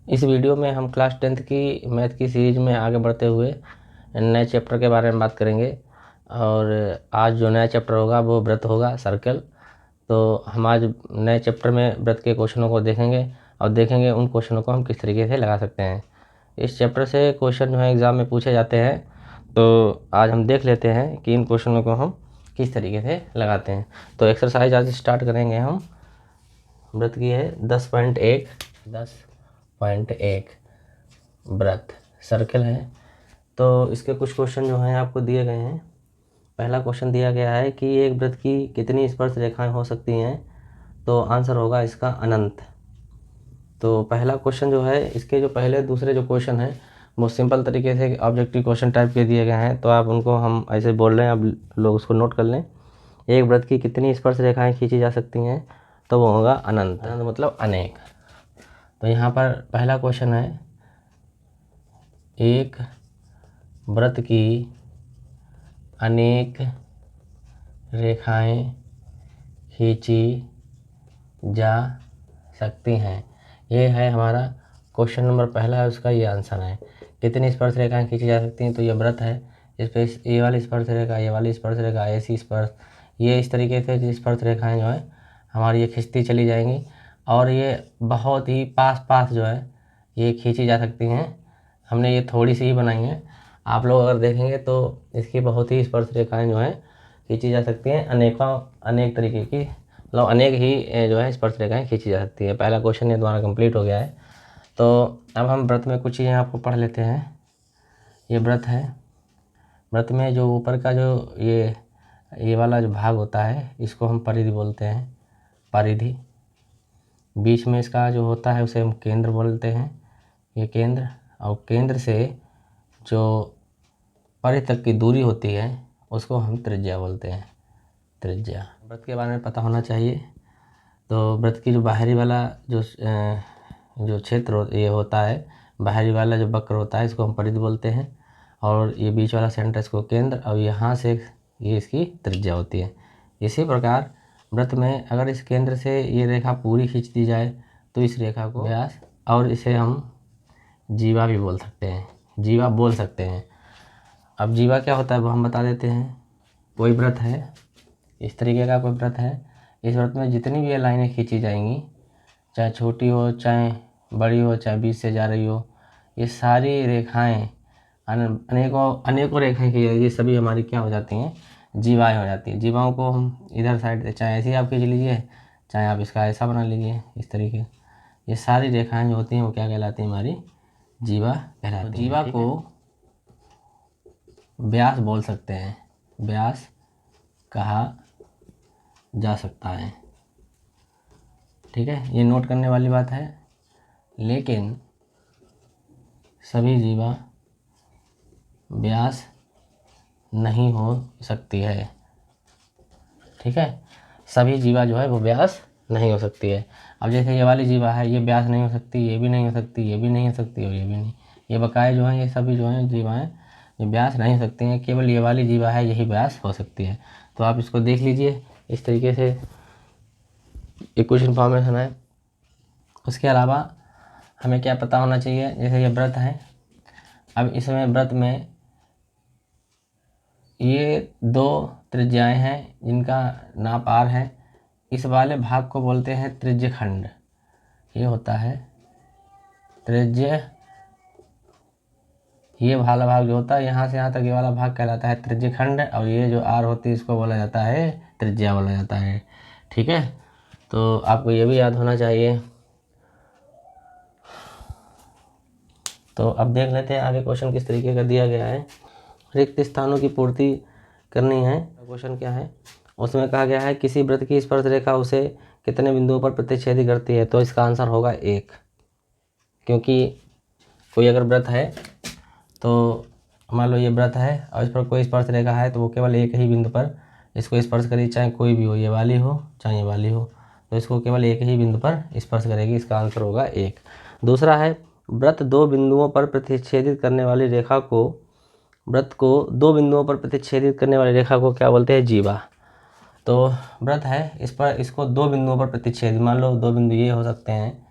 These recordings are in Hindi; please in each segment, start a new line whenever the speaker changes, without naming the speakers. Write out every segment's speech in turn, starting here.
इस वीडियो में हम क्लास 10th की मैथ की सीरीज में आगे बढ़ते हुए नए चैप्टर के बारे में बात करेंगे। और आज जो नया चैप्टर होगा वो व्रत होगा, सर्कल। तो हम आज नए चैप्टर में व्रत के क्वेश्चनों को देखेंगे और देखेंगे उन क्वेश्चनों को हम किस तरीके से लगा सकते हैं। इस चैप्टर से क्वेश्चन जो है एग्ज़ाम में पूछे जाते हैं, तो आज हम देख लेते हैं कि इन क्वेश्चनों को हम किस तरीके से लगाते हैं। तो एक्सरसाइज आज स्टार्ट करेंगे हम। व्रत की है 10.1 व्रत सर्कल है। तो इसके कुछ क्वेश्चन जो हैं आपको दिए गए हैं। पहला क्वेश्चन दिया गया है कि एक व्रत की कितनी स्पर्श रेखाएं हो सकती हैं, तो आंसर होगा इसका अनंत। तो पहला क्वेश्चन जो है, इसके जो पहले दूसरे जो क्वेश्चन हैं वो सिंपल तरीके से ऑब्जेक्टिव क्वेश्चन टाइप के दिए गए हैं, तो आप उनको हम ऐसे बोल रहे हैं, आप लोग उसको नोट कर लें। एक व्रत की कितनी स्पर्श रेखाएं खींची जा सकती हैं, तो वो होगा अनंत। अनंत मतलब अनेक। तो यहाँ पर पहला क्वेश्चन है, एक व्रत की अनेक रेखाएं खींची जा सकती हैं। ये है हमारा क्वेश्चन नंबर पहला है, उसका ये आंसर है। कितनी स्पर्श रेखाएं खींची जा सकती हैं, तो ये व्रत है। इस पे ये वाली स्पर्श रेखा, ये वाली स्पर्श रेखा, ऐसी स्पर्श, ये इस तरीके से स्पर्श रेखाएं जो है हमारी ये खींचती चली जाएंगी और ये बहुत ही पास पास जो है ये खींची जा सकती हैं। हमने ये थोड़ी सी ही बनाई है, आप लोग अगर देखेंगे तो इसकी बहुत ही स्पर्श रेखाएं जो है खींची जा सकती हैं। अनेक तरीके की, मतलब अनेक ही जो है स्पर्श रेखाएं खींची जा सकती है। पहला क्वेश्चन ये तुम्हारा कंप्लीट हो गया है। तो अब हम व्रत में कुछ चीज़ें आपको पढ़ लेते हैं। ये व्रत है। व्रत में जो ऊपर का जो ये वाला जो भाग होता है, इसको हम परिधि बोलते हैं, परिधि। बीच में इसका जो होता है उसे हम केंद्र बोलते हैं, ये केंद्र। और केंद्र से जो परिधि तक की दूरी होती है उसको हम त्रिज्या बोलते हैं, त्रिज्या। व्रत के बारे में पता होना चाहिए। तो व्रत की जो बाहरी वाला जो क्षेत्र ये होता है, बाहरी वाला जो वक्र होता है, इसको हम परिधि बोलते हैं। और ये बीच वाला सेंटर इसको केंद्र, और यहाँ से ये इसकी त्रिज्या होती है। इसी प्रकार व्रत में अगर इस केंद्र से ये रेखा पूरी खींच दी जाए तो इस रेखा को व्यास, और इसे हम जीवा भी बोल सकते हैं, जीवा बोल सकते हैं। अब जीवा क्या होता है वो हम बता देते हैं। कोई व्रत है, इस तरीके का कोई व्रत है, इस व्रत में जितनी भी ये लाइनें खींची जाएंगी, चाहे छोटी हो चाहे बड़ी हो, चाहे बीच से जा रही हो, ये सारी रेखाएं अनेकों रेखाएं खींची जाएगी, सभी हमारी क्या हो जाती हैं, जीवाएँ हो जाती हैं। जीवाओं को हम इधर साइड चाहे ऐसे ही आप खींच लीजिए, चाहे आप इसका ऐसा बना लीजिए, इस तरीके। ये सारी रेखाएं जो होती हैं वो क्या कहलाती हैं, हमारी जीवा कहलाती हैं। जीवा को व्यास बोल सकते हैं, व्यास कहा जा सकता है। ठीक है, ये नोट करने वाली बात है। लेकिन सभी जीवा व्यास नहीं हो सकती है। ठीक है, सभी जीवा जो है वो व्यास नहीं हो सकती है। अब जैसे ये वाली जीवा है, ये व्यास नहीं हो सकती, ये भी नहीं हो सकती, ये भी नहीं हो सकती और ये भी नहीं। ये बकाए जो हैं ये सभी जो हैं जीवाएँ ये व्यास नहीं हो सकती हैं, केवल ये वाली जीवा है यही व्यास हो सकती है। तो आप इसको देख लीजिए इस तरीके से, ये कुछ इन्फॉर्मेशन है। उसके अलावा हमें क्या पता होना चाहिए, जैसे ये व्रत है। अब इसमें व्रत में ये दो त्रिज्याएं हैं जिनका नाप r है। इस वाले भाग को बोलते हैं त्रिज्यखंड। ये होता है त्रिज्य, ये वाला भाग जो होता है यहाँ से यहाँ तक, ये वाला भाग कहलाता है त्रिज्यखंड। और ये जो r होती है इसको बोला जाता है त्रिज्या बोला जाता है। ठीक है, तो आपको ये भी याद होना चाहिए। तो अब देख लेते हैं आगे क्वेश्चन किस तरीके का दिया गया है। रिक्त स्थानों की पूर्ति करनी है। क्वेश्चन क्या है, उसमें कहा गया है किसी व्रत की स्पर्श रेखा उसे कितने बिंदुओं पर प्रतिच्छेदित करती है, तो इसका आंसर होगा 1। क्योंकि कोई अगर व्रत है, तो मान लो ये व्रत है और इस पर कोई स्पर्श रेखा है, तो वो केवल एक ही बिंदु पर इसको स्पर्श करेगी, चाहे कोई भी हो, ये वाली हो चाहे ये वाली हो, तो इसको केवल एक ही बिंदु पर स्पर्श करेगी। इसका आंसर होगा 1। दूसरा है, व्रत दो बिंदुओं पर प्रतिच्छेदित करने वाली रेखा को, व्रत को दो बिंदुओं पर प्रतिच्छेदित करने वाली रेखा को क्या बोलते हैं, जीवा। तो व्रत है, इस पर इसको दो बिंदुओं पर प्रतिच्छेदित, मान लो दो बिंदु ये हो सकते हैं,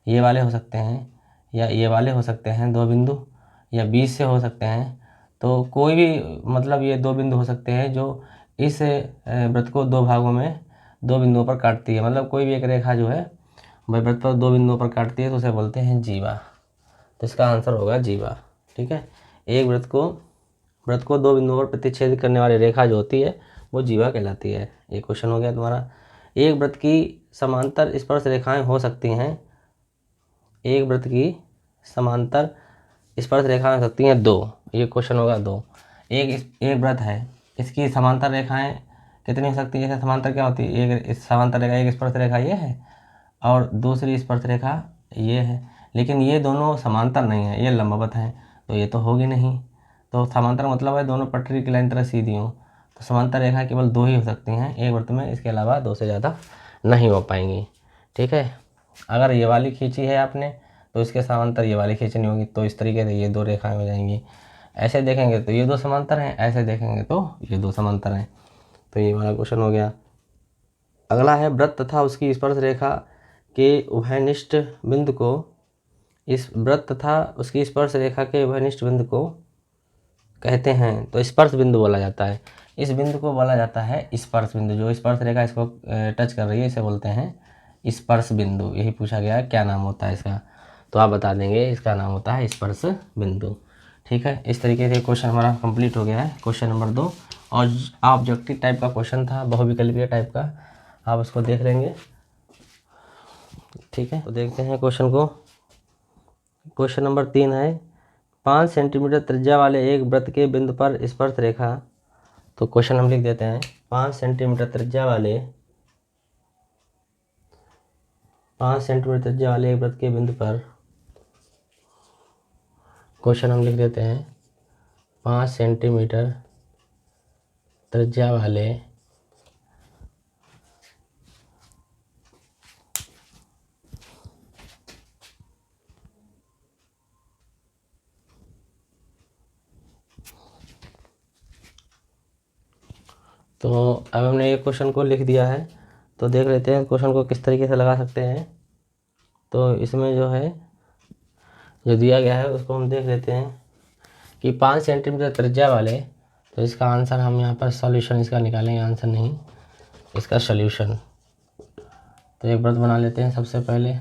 ये वाले हो सकते हैं, या ये वाले हो सकते हैं 2 बिंदु, या बीच से हो सकते हैं। तो कोई भी मतलब ये 2 बिंदु हो सकते हैं जो इस वृत्त को 2 भागों में 2 बिंदुओं पर काटती है। मतलब कोई भी एक रेखा जो है वह वृत्त पर 2 बिंदुओं पर काटती है तो उसे बोलते हैं जीवा। तो इसका आंसर होगा जीवा। ठीक है, एक वृत्त को 2 बिंदुओं पर प्रतिच्छेद करने वाली रेखा जो होती है वो जीवा कहलाती है। ये क्वेश्चन हो गया तुम्हारा। एक वृत्त की समांतर स्पर्श रेखाएं हो सकती हैं, एक वृत्त की समांतर स्पर्श रेखाएं हो सकती हैं 2। ये क्वेश्चन होगा 2। एक वृत्त है, इसकी समांतर रेखाएं कितनी हो सकती है? जैसे समांतर क्या होती है, एक समांतर रेखा, एक स्पर्श रेखा ये है और दूसरी स्पर्श रेखा ये है, लेकिन ये दोनों समांतर नहीं है, ये लंबवत हैं, तो ये तो होगी नहीं। तो समांतर मतलब है दोनों पटरी की लाइन तरह सीधी हो। तो समांतर रेखा केवल 2 ही हो सकती हैं एक वृत्त में, इसके अलावा 2 से ज़्यादा नहीं हो पाएंगी। ठीक है, अगर ये वाली खींची है आपने तो इसके समांतर ये वाली खींचनी होगी, तो इस तरीके से ये 2 रेखाएं हो जाएंगी। ऐसे देखेंगे तो ये 2 समांतर हैं, ऐसे देखेंगे तो ये 2 समांतर हैं। तो ये वाला क्वेश्चन हो गया। अगला है वृत्त तथा उसकी स्पर्श रेखा के उभयनिष्ठ बिंदु को, इस वृत्त तथा उसकी स्पर्श रेखा के उभयनिष्ठ बिंदु को कहते हैं तो स्पर्श बिंदु बोला जाता है। इस बिंदु को बोला जाता है स्पर्श बिंदु। जो स्पर्श रेखा इसको टच कर रही है इसे बोलते हैं स्पर्श बिंदु। यही पूछा गया क्या नाम होता है इसका, तो आप बता देंगे इसका नाम होता है स्पर्श बिंदु। ठीक है, इस तरीके से क्वेश्चन हमारा कंप्लीट हो गया है, क्वेश्चन नंबर 2। और ऑब्जेक्टिव टाइप का क्वेश्चन था, बहुविकल्पीय टाइप का, आप उसको देख लेंगे। ठीक है, तो देखते हैं क्वेश्चन को। क्वेश्चन नंबर 3 है 5 सेंटीमीटर त्रिज्या वाले एक वृत्त के बिंदु पर स्पर्श रेखा। तो क्वेश्चन हम लिख देते हैं 5 सेंटीमीटर त्रिज्या वाले एक वृत्त के बिंदु पर, क्वेश्चन हम लिख देते हैं 5 सेंटीमीटर त्रिज्या वाले तो अब हमने ये क्वेश्चन को लिख दिया है, तो देख लेते हैं क्वेश्चन को किस तरीके से लगा सकते हैं। तो इसमें जो है जो दिया गया है उसको हम देख लेते हैं कि 5 सेंटीमीटर त्रिज्या वाले, तो इसका आंसर हम यहाँ पर सॉल्यूशन इसका निकालेंगे, आंसर नहीं इसका सॉल्यूशन। तो एक वृत्त बना लेते हैं सबसे पहले।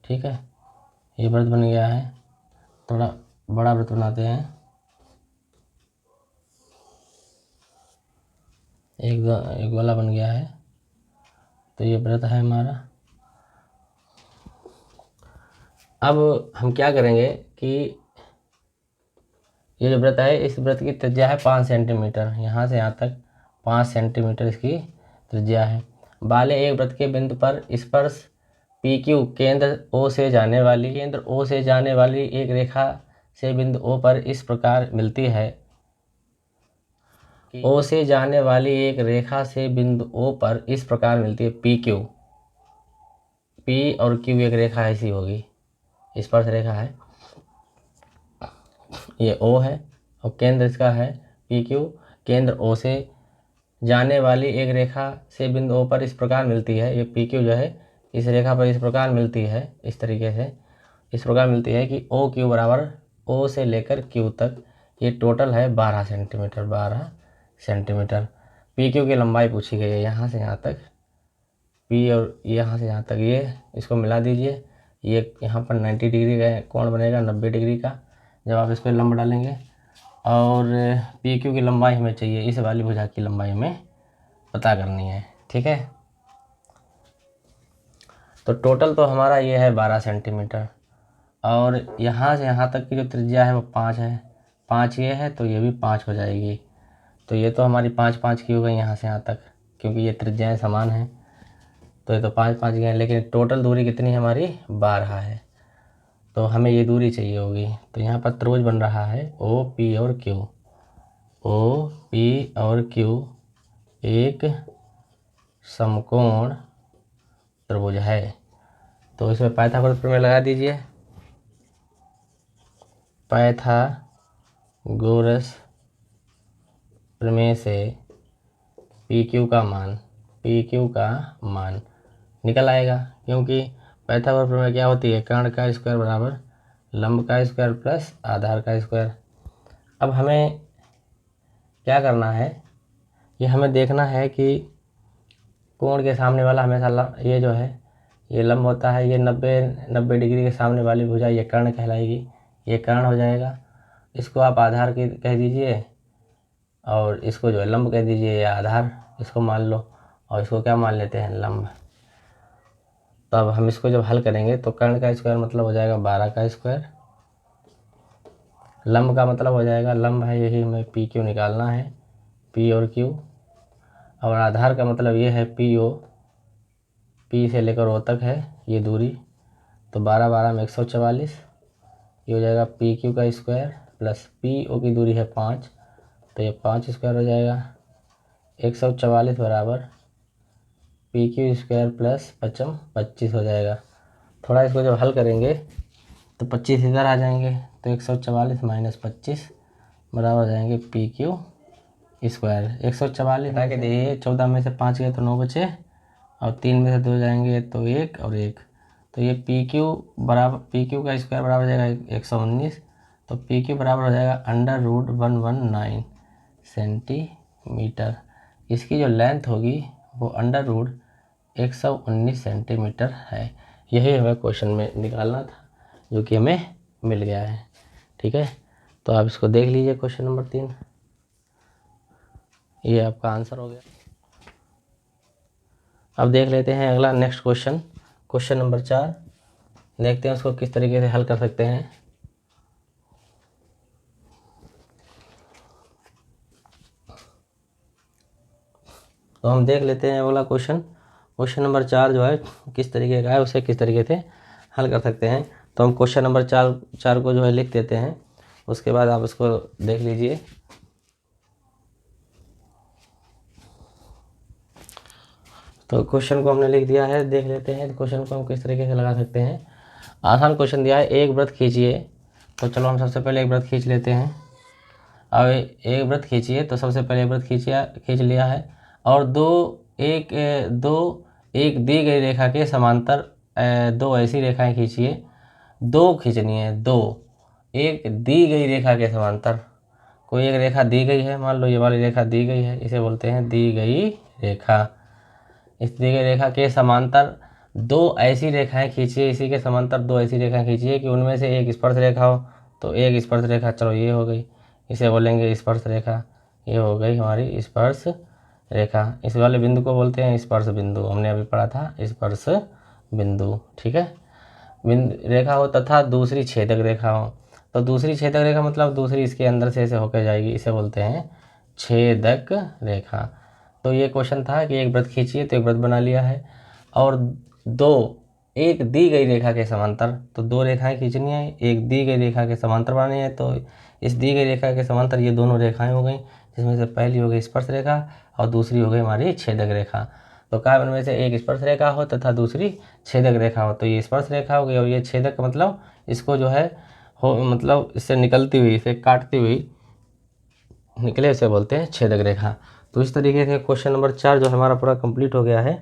ठीक है, ये वृत्त बन गया है, थोड़ा बड़ा वृत्त बनाते हैं। एक वाला बन गया है, तो ये वृत्त है हमारा। अब हम क्या करेंगे कि ये जो वृत्त है इस वृत्त की त्रिज्या है 5 सेंटीमीटर, यहाँ से यहाँ तक 5 सेंटीमीटर इसकी त्रिज्या है। वाले एक वृत्त के बिंदु पर स्पर्श PQ केंद्र O से जाने वाली एक रेखा से बिंदु O पर इस प्रकार मिलती है। O से जाने वाली एक रेखा से बिंदु O पर इस प्रकार मिलती है PQ। P और Q एक रेखा ऐसी होगी, स्पर्श रेखा है, ये O है और केंद्र इसका है PQ। केंद्र O से जाने वाली एक रेखा से बिंदु O पर इस प्रकार मिलती है। ये PQ जो है इस रेखा पर इस प्रकार मिलती है, इस तरीके से इस प्रकार मिलती है कि OQ बराबर O से लेकर Q तक ये टोटल है 12 सेंटीमीटर। PQ की लंबाई पूछी गई है यहाँ से यहाँ तक, P और यहाँ से यहाँ तक, ये इसको मिला दीजिए। ये यहाँ पर 90 डिग्री का कोण बनेगा, 90 डिग्री का, जब आप इस पर लंब डालेंगे। और PQ की लंबाई हमें चाहिए, इस वाली भुजा की लंबाई हमें पता करनी है। ठीक है, तो टोटल तो हमारा ये है 12 सेंटीमीटर, और यहाँ से यहाँ तक की जो त्रिज्या है वो 5 है, 5 ये है तो ये भी 5 हो जाएगी। तो ये तो हमारी 5 की हो गई यहाँ से यहाँ तक, क्योंकि ये त्रिज्याएँ समान हैं, तो ये तो 5 गए, लेकिन टोटल दूरी कितनी है हमारी 12 है, तो हमें ये दूरी चाहिए होगी। तो यहाँ पर त्रिभुज बन रहा है OP और Q एक समकोण त्रिभुज है। तो इसमें पाइथागोरस प्रमेय लगा दीजिए। पाइथागोरस प्रमेय से PQ का मान निकल आएगा, क्योंकि पाइथागोरस प्रमेय क्या होती है? कर्ण का स्क्वायर बराबर लंब का स्क्वायर प्लस आधार का स्क्वायर। अब हमें क्या करना है, ये हमें देखना है कि कोण के सामने वाला हमेशा ये जो है ये लंब होता है, ये 90 डिग्री के सामने वाली भुजा ये कर्ण कहलाएगी, ये कर्ण हो जाएगा। इसको आप आधार की कह दीजिए और इसको जो है लंब कह दीजिए या आधार इसको मान लो, और इसको क्या मान लेते हैं? लंब। तो अब हम इसको जब हल करेंगे तो कर्ण का स्क्वायर मतलब हो जाएगा 12 का स्क्वायर, लंब का मतलब हो जाएगा, लंब है यही हमें पी क्यू निकालना है, पी और क्यू, और आधार का मतलब ये है पी ओ, पी से लेकर ओ तक है ये दूरी, तो 12 12 में 144, ये हो जाएगा पी क्यू का स्क्वायर प्लस पी ओ की दूरी है 5, तो ये 5 स्क्वायर हो जाएगा। 144 बराबर पी क्यू स्क्वायर प्लस 5 25 हो जाएगा। थोड़ा इसको जब हल करेंगे तो 25 इधर आ जाएंगे, तो 144 माइनस 25 बराबर हो जाएंगे पी क्यू स्क्वायर। 144 हटा के देखिए, 14 में से 5 गए तो 9 बचे, और 3 में से 2 जाएंगे तो 1 और 1, तो ये पी क्यू का स्क्वायर बराबर हो जाएगा 119, तो पी क्यू बराबर हो जाएगा √119 सेंटीमीटर। इसकी जो लेंथ होगी वो √119 सेंटीमीटर है। यही हमें क्वेश्चन में निकालना था, जो कि हमें मिल गया है। ठीक है, तो आप इसको देख लीजिए क्वेश्चन नंबर 3, ये आपका आंसर हो गया। अब देख लेते हैं अगला नेक्स्ट क्वेश्चन, क्वेश्चन नंबर 4। देखते हैं उसको किस तरीके से हल कर सकते हैं। तो हम देख लेते हैं अगला क्वेश्चन, क्वेश्चन नंबर 4 जो है किस तरीके का है, उसे किस तरीके से हल कर सकते हैं। तो हम क्वेश्चन नंबर 4 को जो है लिख देते हैं, उसके बाद आप इसको देख लीजिए। तो क्वेश्चन को हमने लिख दिया है, देख लेते हैं क्वेश्चन को हम किस तरीके से लगा सकते हैं। आसान क्वेश्चन दिया है, एक वृत्त खींचिए। तो चलो हम सबसे पहले एक वृत्त खींच लेते हैं। अब एक वृत्त खींचिए, तो सबसे पहले एक वृत्त खींच लिया है, और एक दी गई रेखा के समांतर 2 ऐसी रेखाएं खींचिए। 2 खींचनी है, 2 एक दी गई रेखा के समांतर। कोई एक रेखा दी गई है, मान लो ये वाली रेखा दी गई है, इसे बोलते हैं दी गई रेखा। इस दी गई रेखा के समांतर 2 ऐसी रेखाएं खींचिए, इसी के समांतर 2 ऐसी रेखाएं खींचिए कि उनमें से एक स्पर्श रेखा हो। तो एक स्पर्श रेखा, चलो ये हो गई, इसे बोलेंगे स्पर्श रेखा, ये हो गई हमारी स्पर्श रेखा। इस वाले बिंदु को बोलते हैं स्पर्श बिंदु, हमने अभी पढ़ा था स्पर्श बिंदु। ठीक है, बिंदु रेखा हो तथा दूसरी छेदक रेखा हो। तो दूसरी छेदक रेखा मतलब दूसरी इसके अंदर से ऐसे होकर जाएगी, इसे बोलते हैं छेदक रेखा। तो ये क्वेश्चन था कि एक वृत्त खींचिए, तो एक वृत्त बना लिया है, और 2 एक दी गई रेखा के समांतर, तो 2 रेखाएं खींचनी है, एक दी गई रेखा के समांतर बनानी है। तो इस दी गई रेखा के समांतर ये दोनों रेखाएं हो गई, जिसमें से पहली हो गई स्पर्श रेखा और दूसरी हो गई हमारी छेदक रेखा। तो क्या इनमें से एक स्पर्श रेखा हो तथा दूसरी छेदक रेखा हो, तो ये स्पर्श रेखा हो गई, और ये छेदक मतलब इसको जो है मतलब इससे निकलती हुई, इसे काटती हुई निकले, इसे बोलते हैं छेदक रेखा। तो इस तरीके से क्वेश्चन नंबर 4 जो हमारा पूरा कंप्लीट हो गया है।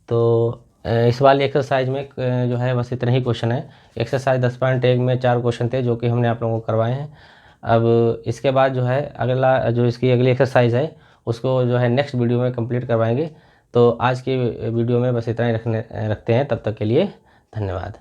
तो इस वाली एक्सरसाइज में जो है बस इतना ही क्वेश्चन है। एक्सरसाइज 10.1 में 4 क्वेश्चन थे, जो कि हमने आप लोगों को करवाए हैं। अब इसके बाद जो है अगला जो इसकी अगली एक्सरसाइज है, उसको जो है नेक्स्ट वीडियो में कंप्लीट करवाएंगे। तो आज की वीडियो में बस इतना ही रखते हैं। तब तक के लिए धन्यवाद।